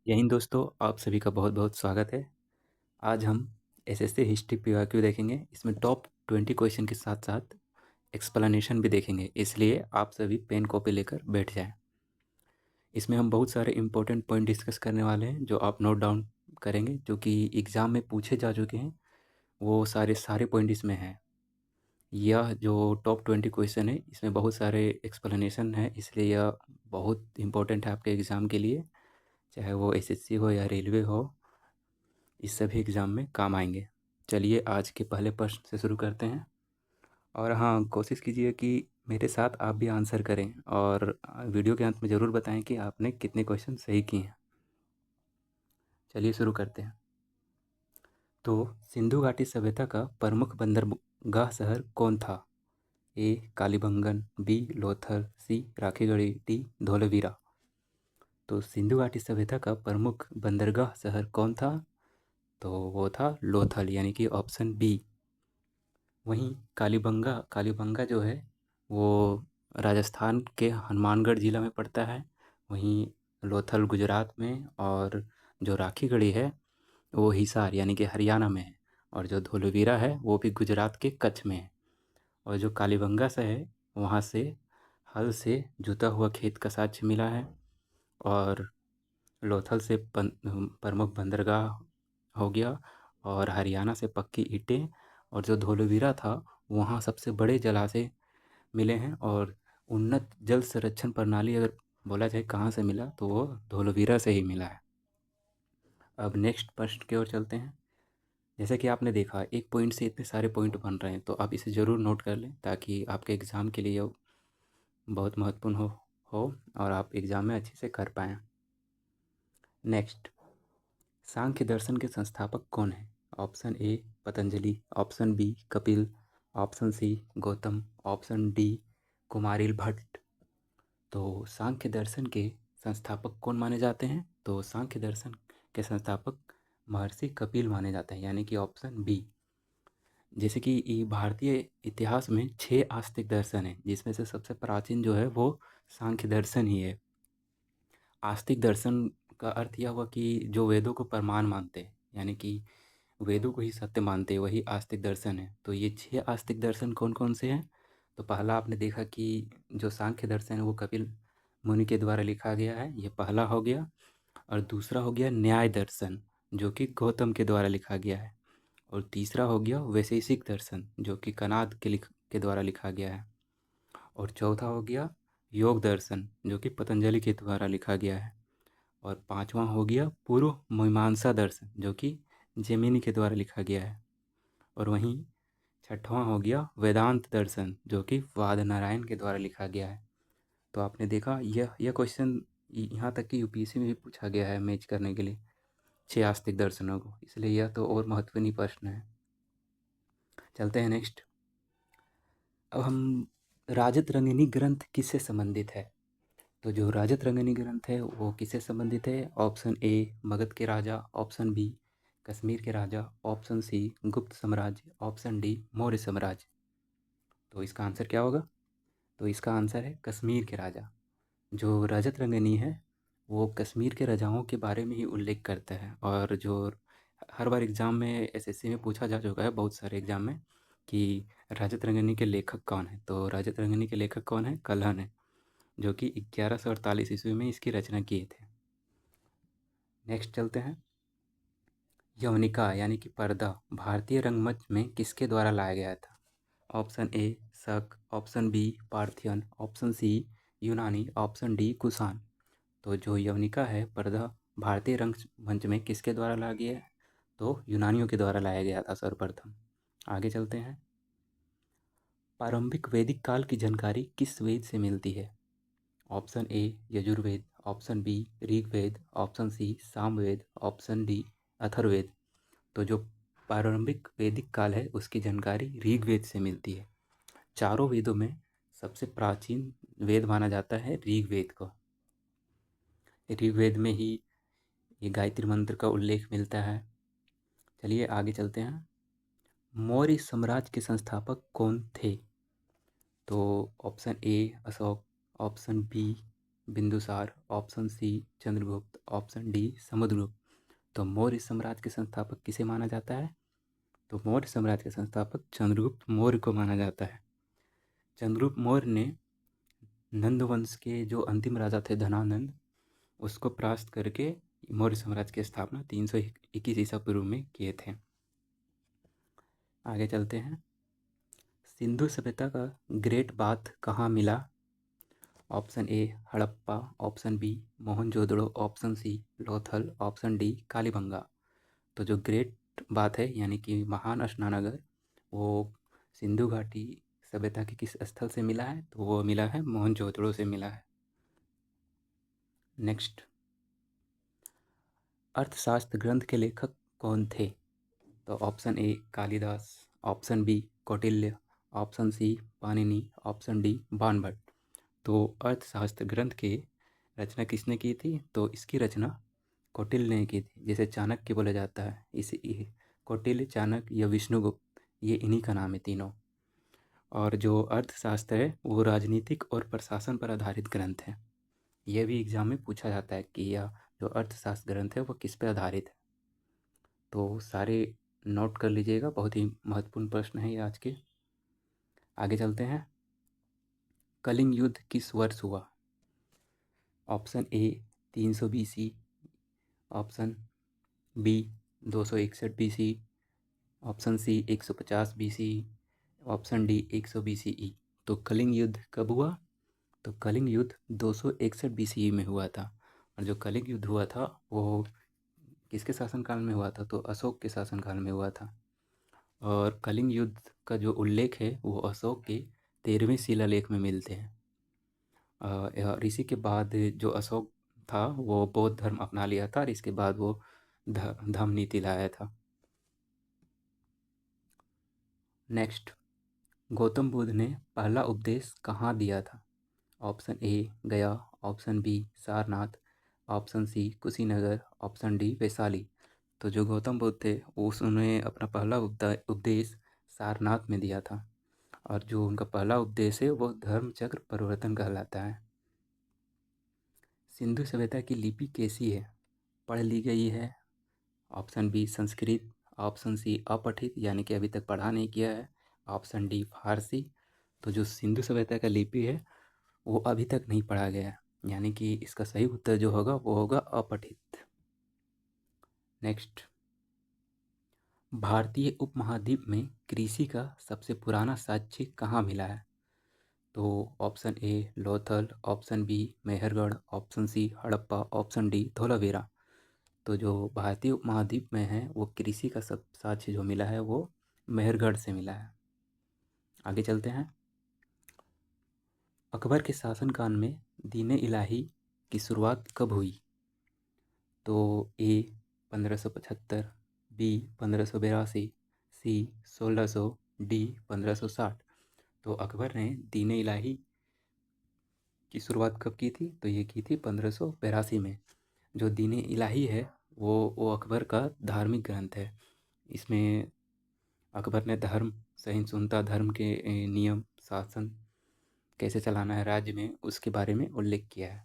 जय हिंद दोस्तों, आप सभी का बहुत बहुत स्वागत है। आज हम एसएससी हिस्ट्री पीवाईक्यू देखेंगे। इसमें टॉप 20 क्वेश्चन के साथ साथ एक्सप्लेनेशन भी देखेंगे, इसलिए आप सभी पेन कॉपी लेकर बैठ जाएं। इसमें हम बहुत सारे इंपॉर्टेंट पॉइंट डिस्कस करने वाले हैं जो आप नोट डाउन करेंगे, जो कि एग्ज़ाम में पूछे जा चुके हैं। वो सारे सारे पॉइंट इसमें हैं। यह जो टॉप 20 क्वेश्चन है, इसमें बहुत सारे एक्सप्लेनेशन है, इसलिए यह बहुत इंपॉर्टेंट है आपके एग्ज़ाम के लिए। चाहे वो एसएससी हो या रेलवे हो, इस सभी एग्ज़ाम में काम आएंगे। चलिए आज के पहले प्रश्न से शुरू करते हैं। और हाँ, कोशिश कीजिए कि मेरे साथ आप भी आंसर करें और वीडियो के अंत में ज़रूर बताएं कि आपने कितने क्वेश्चन सही किए हैं। चलिए शुरू करते हैं। तो सिंधु घाटी सभ्यता का प्रमुख बंदरगाह शहर कौन था? ए कालीबंगन, बी लोथल, सी राखीगढ़ी, डी धोलावीरा। तो सिंधु घाटी सभ्यता का प्रमुख बंदरगाह शहर कौन था? तो वो था लोथल, यानी कि ऑप्शन बी। वहीं कालीबंगा कालीबंगा जो है वो राजस्थान के हनुमानगढ़ ज़िला में पड़ता है। वहीं लोथल गुजरात में, और जो राखीगढ़ी है वो हिसार यानी कि हरियाणा में है। और जो धोलावीरा है वो भी गुजरात के कच्छ में है। और जो कालीबंगा से है वहाँ से हल से जुता हुआ खेत का साक्ष्य मिला है। और लोथल से प्रमुख बंदरगाह हो गया, और हरियाणा से पक्की ईंटें। और जो धोलावीरा था वहाँ सबसे बड़े जलाशय मिले हैं। और उन्नत जल संरक्षण प्रणाली अगर बोला जाए कहाँ से मिला, तो वो धोलावीरा से ही मिला है। अब नेक्स्ट प्रश्न की ओर चलते हैं। जैसा कि आपने देखा, एक पॉइंट से इतने सारे पॉइंट बन रहे हैं, तो आप इसे ज़रूर नोट कर लें ताकि आपके एग्ज़ाम के लिए बहुत महत्वपूर्ण हो और आप एग्ज़ाम में अच्छे से कर पाएँ। नेक्स्ट, सांख्य दर्शन के संस्थापक कौन हैं? Option A Patanjali, option B Kapil, option C Gautam, option D Kumarila Bhatt. तो सांख्य दर्शन के संस्थापक कौन माने जाते हैं? तो सांख्य दर्शन के संस्थापक महर्षि कपिल माने जाते हैं, यानी कि ऑप्शन बी। जैसे कि भारतीय इतिहास में 6 आस्तिक दर्शन हैं, जिसमें से सबसे प्राचीन जो है वो सांख्य दर्शन ही है। आस्तिक दर्शन का अर्थ यह हुआ कि जो वेदों को प्रमाण मानते हैं, यानी कि वेदों को ही सत्य मानते हैं, वही आस्तिक दर्शन है। तो ये 6 आस्तिक दर्शन कौन कौन से हैं? तो पहला आपने देखा कि जो सांख्य दर्शन है वो कपिल मुनि के द्वारा लिखा गया है, ये पहला हो गया। और दूसरा हो गया न्याय दर्शन, जो कि गौतम के द्वारा लिखा गया है। और तीसरा हो गया वैशेषिक दर्शन, जो कि कणाद के द्वारा लिखा गया है। और चौथा हो गया योग दर्शन, जो कि पतंजलि के द्वारा लिखा गया है। और पांचवा हो गया पूर्व मीमांसा दर्शन, जो कि जेमिनी के द्वारा लिखा गया है। और वहीं छठवां हो गया वेदांत दर्शन, जो कि वाद नारायण के द्वारा लिखा गया है। तो आपने देखा यह क्वेश्चन यहाँ तक कि यूपीएससी में भी पूछा गया है मैच करने के लिए 6 आस्तिक दर्शनों को, इसलिए यह तो और महत्वपूर्ण प्रश्न है। चलते हैं नेक्स्ट। अब हम राजत रंगिनी ग्रंथ किससे संबंधित है? तो जो राजत रंगिनी ग्रंथ है वो किससे संबंधित है? ऑप्शन ए मगध के राजा, ऑप्शन बी कश्मीर के राजा, ऑप्शन सी गुप्त साम्राज्य, ऑप्शन डी मौर्य साम्राज्य। तो इसका आंसर क्या होगा? तो इसका आंसर है कश्मीर के राजा। जो रजत रंगिनी है वो कश्मीर के राजाओं के बारे में ही उल्लेख करता है। और जो हर बार एग्ज़ाम में एसएससी में पूछा जा चुका है बहुत सारे एग्ज़ाम में कि रजत रंगिनी के लेखक कौन है। तो रजत रंगिनी के लेखक कौन है? कल्हण है, जो कि 1148 ईस्वी में इसकी रचना किए थे। नेक्स्ट चलते हैं। यवनिका यानी कि पर्दा भारतीय रंगमंच में किसके द्वारा लाया गया था? Option A Shaka, option B Parthian, option C यूनानी, ऑप्शन डी कुषाण। तो जो यवनिका है पर्दा भारतीय रंगमंच में किसके द्वारा लाया गया है? तो यूनानियों के द्वारा लाया गया था सर्वप्रथम। आगे चलते हैं। प्रारंभिक वैदिक काल की जानकारी किस वेद से मिलती है? Option A Yajurveda, option B Rigveda, option C Samaveda, option D Atharvaveda. तो जो प्रारंभिक वैदिक काल है उसकी जानकारी ऋग्वेद से मिलती है। चारों वेदों में सबसे प्राचीन वेद माना जाता है ऋग्वेद को। ऋग्वेद में ही ये गायत्री मंत्र का उल्लेख मिलता है। चलिए आगे चलते हैं। मौर्य साम्राज्य के संस्थापक कौन थे? तो option A Ashoka, option B Bindusara, option C Chandragupta, option D Samudragupta. तो मौर्य साम्राज्य के संस्थापक किसे माना जाता है? तो मौर्य साम्राज्य के संस्थापक चंद्रगुप्त मौर्य को माना जाता है। चंद्रगुप्त मौर्य ने नंद वंश के जो अंतिम राजा थे धनानंद, उसको परास्त करके मौर्य साम्राज्य की स्थापना 321 ईसा पूर्व में किए थे। आगे चलते हैं। सिंधु सभ्यता का ग्रेट बाथ कहाँ मिला? Option A Harappa, option B Mohenjodaro, option C Lothal, option D Kalibangan. तो जो ग्रेट बाथ है यानी कि महान स्नानागार, वो सिंधु घाटी सभ्यता के किस स्थल से मिला है? तो वो मिला है मोहनजोदड़ो से मिला है। नेक्स्ट, अर्थशास्त्र ग्रंथ के लेखक कौन थे? तो option A Kalidasa, option B Kautilya, option C Panini, option D Banabhatta. तो अर्थशास्त्र ग्रंथ की रचना किसने की थी? तो इसकी रचना कौटिल्य ने की थी, जिसे चाणक्य बोला जाता है। इसी कौटिल्य, चाणक्य या विष्णुगुप्त, ये इन्हीं का नाम है तीनों। और जो अर्थशास्त्र है वो राजनीतिक और प्रशासन पर आधारित ग्रंथ है। यह भी एग्जाम में पूछा जाता है कि यह जो अर्थशास्त्र ग्रंथ है वो किस पर आधारित है। तो सारे नोट कर लीजिएगा, बहुत ही महत्वपूर्ण प्रश्न है ये आज के। आगे चलते हैं। कलिंग युद्ध किस वर्ष हुआ? Option A 300 BC, option B 261 BC, option C 150 BC, option D 100 BCE। तो कलिंग युद्ध कब हुआ? तो कलिंग युद्ध 261 BCE में हुआ था। और जो कलिंग युद्ध हुआ था वो किसके शासनकाल में हुआ था? तो अशोक के शासनकाल में हुआ था। और कलिंग युद्ध का जो उल्लेख है वो अशोक के 13वें शिलालेख में मिलते हैं। और इसी के बाद जो अशोक था वो बौद्ध धर्म अपना लिया था और इसके बाद वो धम्म नीति लाया था। नेक्स्ट, गौतम बुद्ध ने पहला उपदेश कहाँ दिया था? Option A Gaya, option B Sarnath, option C Kushinagar, option D Vaishali. तो जो गौतम बुद्ध थे उन्होंने अपना पहला उपदेश सारनाथ में दिया था। और जो उनका पहला उपदेश है वो धर्मचक्र प्रवर्तन कहलाता है। सिंधु सभ्यता की लिपि कैसी है? पढ़ ली गई है। Option B Sanskrit, option C अपठित यानी कि अभी तक पढ़ा नहीं किया है, ऑप्शन डी फारसी। तो जो सिंधु सभ्यता का लिपि है वो अभी तक नहीं पढ़ा गया है, यानी कि इसका सही उत्तर जो होगा वो होगा अपठित। नेक्स्ट, भारतीय उपमहाद्वीप में कृषि का सबसे पुराना साक्ष्य कहाँ मिला है? तो option A Lothal, option B Mehrgarh, option C Harappa, option D Dholavira. तो जो भारतीय उपमहाद्वीप में है वो कृषि का सब साक्ष्य जो मिला है वो मेहरगढ़ से मिला है। आगे चलते हैं। अकबर के शासनकाल में दीन इलाही की शुरुआत कब हुई? तो ए 1575, बी 1582, सी 1600, डी 1560। तो अकबर ने दीन इलाही की शुरुआत कब की थी? तो ये की थी 1582 में। जो दीन इलाही है वो अकबर का धार्मिक ग्रंथ है। इसमें अकबर ने धर्म सहिष्णुता, धर्म के नियम, शासन कैसे चलाना है राज्य में, उसके बारे में उल्लेख किया है।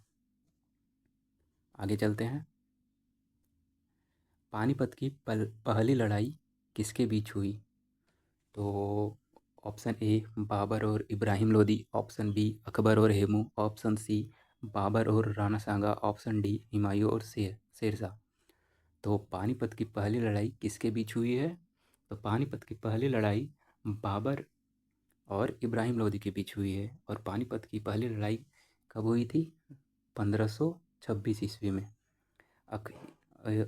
आगे चलते हैं। पानीपत की पहली लड़ाई किसके बीच हुई? तो ऑप्शन ए बाबर और इब्राहिम लोदी, ऑप्शन बी अकबर और हेमू, ऑप्शन सी बाबर और राणा सांगा, ऑप्शन डी हुमायूं और शेरशाह। तो पानीपत की पहली लड़ाई किसके बीच हुई है? तो पानीपत की पहली लड़ाई बाबर और इब्राहिम लोदी के बीच हुई है। और पानीपत की पहली लड़ाई कब हुई थी? 1526 ईस्वी में।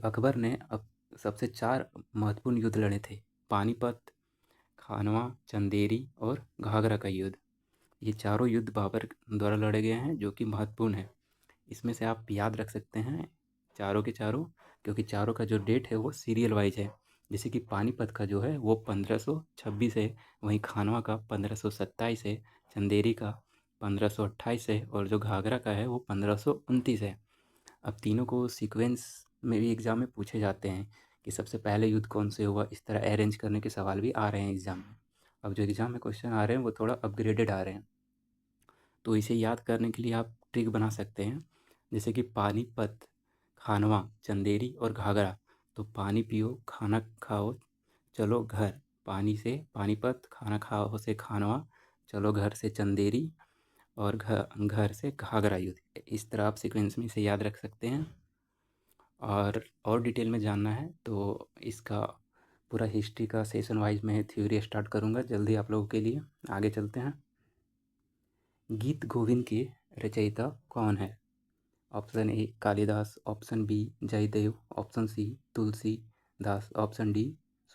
अकबर ने सबसे 4 महत्वपूर्ण युद्ध लड़े थे: पानीपत, खानवा, चंदेरी और घाघरा का युद्ध। ये चारों युद्ध बाबर द्वारा लड़े गए हैं जो कि महत्वपूर्ण है। इसमें से आप याद रख सकते हैं चारों के चारों, क्योंकि चारों का जो डेट है वो सीरियल वाइज है। जैसे कि पानीपत का जो है वो 1526 है, वहीं खानवा का 1527 है, चंदेरी का 1528 है और जो घाघरा का है वो 1529 है। अब तीनों को सीक्वेंस में भी एग्ज़ाम में पूछे जाते हैं कि सबसे पहले युद्ध कौन से हुआ, इस तरह अरेंज करने के सवाल भी आ रहे हैं एग्ज़ाम में। अब जो एग्ज़ाम में क्वेश्चन आ रहे हैं वो थोड़ा अपग्रेडेड आ रहे हैं, तो इसे याद करने के लिए आप ट्रिक बना सकते हैं, जैसे कि पानीपत, खानवा, चंदेरी और घाघरा। तो पानी पियो, खाना खाओ, चलो घर। पानी से पानीपत, खाना खाओ से खानवा, चलो घर से चंदेरी और घर से घाघरा युद्ध। इस तरह आप सीक्वेंस में इसे याद रख सकते हैं। और डिटेल में जानना है तो इसका पूरा हिस्ट्री का सेशन वाइज मैं थ्योरी स्टार्ट करूँगा जल्दी आप लोगों के लिए। आगे चलते हैं। गीत गोविंद के रचयिता कौन है? Option A Kalidasa, option B Jayadev, option C Tulsidas, option D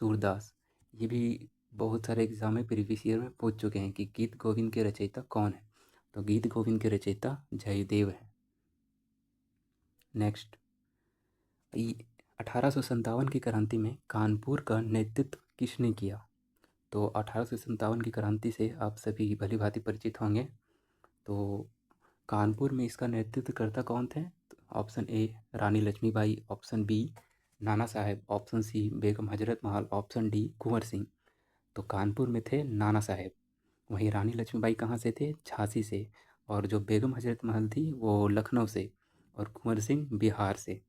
Surdas. ये भी बहुत सारे एग्जाम में प्रीवियस ईयर में पूछ चुके हैं कि गीत गोविंद के रचयिता कौन है। तो गीत गोविंद के रचयिता जयदेव है। नेक्स्ट, 1857 की क्रांति में कानपुर का नेतृत्व किसने किया? तो 1857 की क्रांति से आप सभी भली भांति परिचित होंगे। तो कानपुर में इसका नेतृत्व करता कौन थे? तो option A Rani Lakshmibai, option B Nana Sahib, option C Begum Hazrat Mahal, option D Kunwar Singh. तो कानपुर में थे नाना साहेब। वहीं रानी लक्ष्मीबाई कहाँ से थे? झांसी से। और जो बेगम हजरत महल थी वो लखनऊ से, और कुंवर सिंह बिहार से।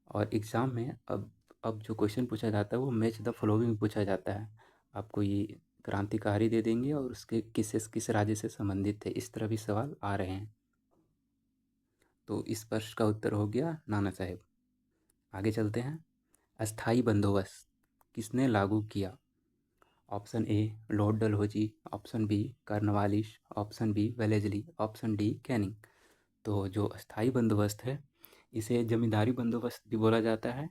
और एग्ज़ाम में अब जो क्वेश्चन पूछा जाता है वो मैच द फॉलोइंग पूछा जाता है। आपको ये क्रांतिकारी दे देंगे और उसके किस राज्य से संबंधित थे, इस तरह भी सवाल आ रहे हैं। तो इस प्रश्न का उत्तर हो गया नाना साहेब। आगे चलते हैं। अस्थाई बंदोबस्त किसने लागू किया? Option A lord Dalhousie, option B Cornwallis, option B Wellesley, option D Canning. तो जो अस्थाई बंदोबस्त है इसे जमींदारी बंदोबस्त भी बोला जाता है,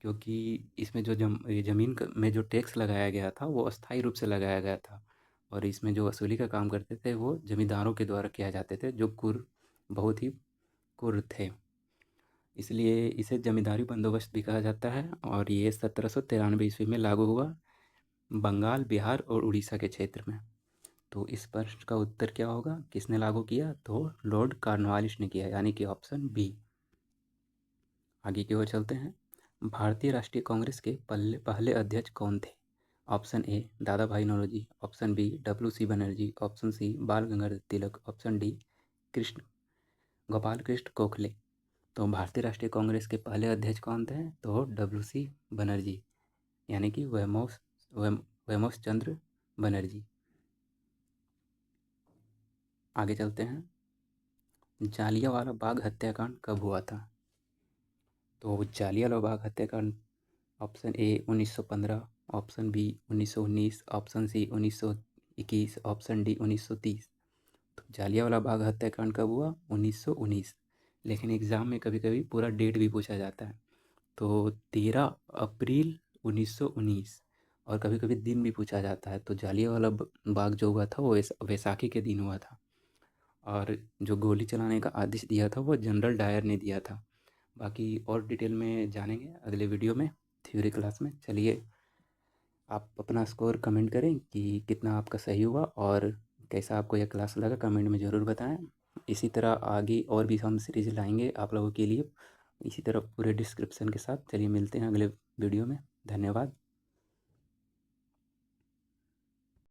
क्योंकि इसमें जो ज़मीन में जो टैक्स लगाया गया था वो अस्थाई रूप से लगाया गया था, और इसमें जो वसूली का काम करते थे वो जमींदारों के द्वारा किया जाते थे, जो बहुत ही कुर थे। इसलिए इसे जमींदारी बंदोबस्त भी कहा जाता है। और ये 1793 ईस्वी में लागू हुआ बंगाल, बिहार और उड़ीसा के क्षेत्र में। तो इस प्रश्न का उत्तर क्या होगा? किसने लागू किया? तो लॉर्ड कॉर्नवालिस ने किया, यानी कि ऑप्शन बी। आगे की ओर चलते हैं। भारतीय राष्ट्रीय कांग्रेस के पहले अध्यक्ष कौन थे? Option A Dadabhai Naoroji, option B WC Banerjee, option C Bal Gangadhar Tilak, option D Krishna Gopal Krishna Gokhale. तो भारतीय राष्ट्रीय कांग्रेस के पहले अध्यक्ष कौन थे? तो WC बनर्जी, यानी कि वेमोस चंद्र बनर्जी। आगे चलते हैं। जालियांवाला बाग हत्याकांड कब हुआ था? तो जालियांवाला बाग हत्याकांड option A 1915, option B 1919, option C 1921, option D 1930। तो जालियांवाला बाग हत्याकांड कब हुआ? 1919। लेकिन एग्ज़ाम में कभी कभी पूरा डेट भी पूछा जाता है। तो 13 अप्रैल 1919, और कभी कभी दिन भी पूछा जाता है। तो जालियांवाला बाग जो हुआ था वो वैसाखी के दिन हुआ था, और जो गोली चलाने का आदेश दिया था वो जनरल डायर ने दिया था। बाकी और डिटेल में जानेंगे अगले वीडियो में, थ्योरी क्लास में। चलिए, आप अपना स्कोर कमेंट करें कि कितना आपका सही हुआ, और कैसा आपको यह क्लास लगा कमेंट में ज़रूर बताएं। इसी तरह आगे और भी हम सीरीज़ लाएंगे आप लोगों के लिए, इसी तरह पूरे डिस्क्रिप्शन के साथ। चलिए मिलते हैं अगले वीडियो में। धन्यवाद।